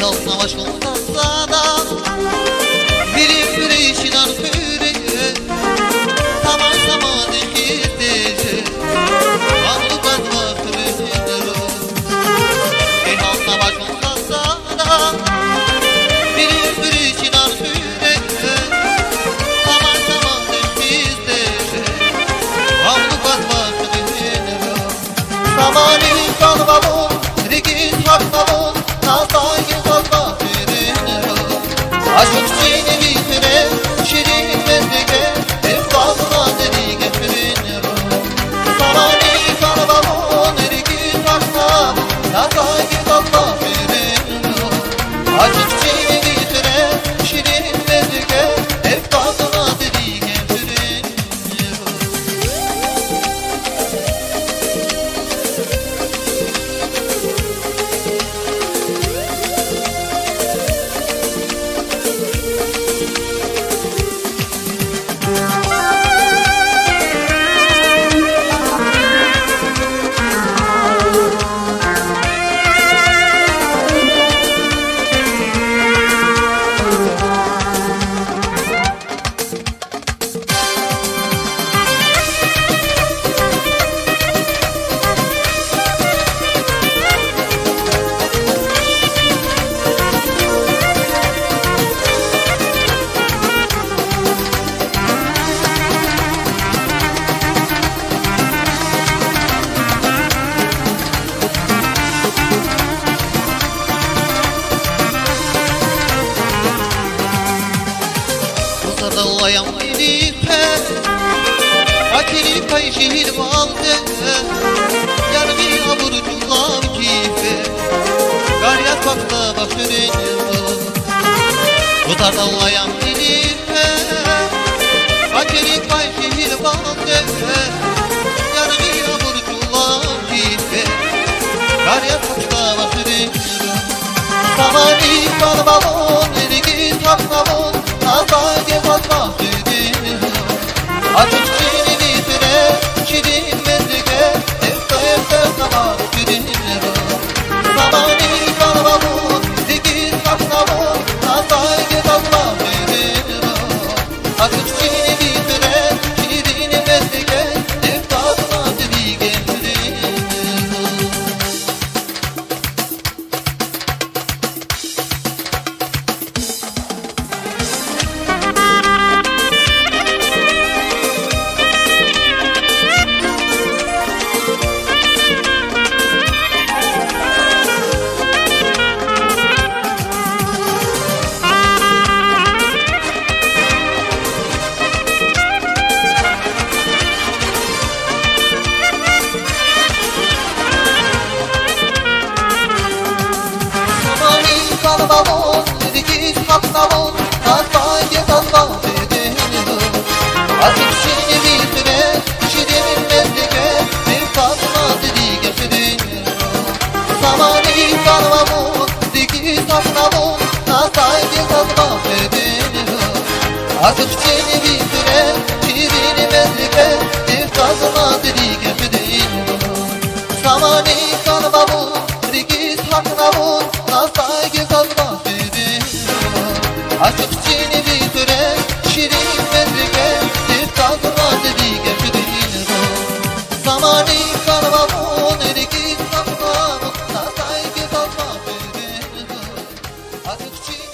Yalna başımda sana bir işinden püreye Tamam zaman ikirtece Varlı kadma kırıkları Yalna başımda sana bir işinden püreye Tamam zaman ikirtece Varlı kadma kırıkları Samani kalmamın Rikiz hakmamın Nasayı kalma birini Aşık seni bitire Şirin mezdige Hep kalma deli getirin Samani kalmamın Rikiz hakmamın Nasayı kalma birini Aşık seni bitire Şirin mezdige Hep kalma deli getirin Dalayam dilipe Akili kay şehir balde Yargı aburcular kife Garyat bakta bakırın Tutar dalayam dilipe Akili kay şehir balde Yargı aburcular kife Garyat bakta bakırın Samani kalmamın Ergiz hakmamın Nasayı kalma birini Aşık seni bitire Şirin mezdige Hep kalma birini Samani kalmamın Ergiz hakmamın Nasayı kalma birini Aşık seni bitire Şirin mezdige Hep kalma birini Kalmamın, rikiz hakmamın Nasayı kalma bedeni Aşık seni bitire Şirin mezdige Bir kalma dedi getirin Samani kalmamın, rikiz hakmamın Nasayı kalma bedeni Aşık seni bitire Şirin mezdige Bir kalma dedi getirin Samani kalmamın, rikiz hakmamın Nasayı kalma birini Aşık seni bitire Şirin mezdige Bir kalma dedi getirin Samani kalmamın Ergiz kalmamın Nasayı kalma birini Aşık seni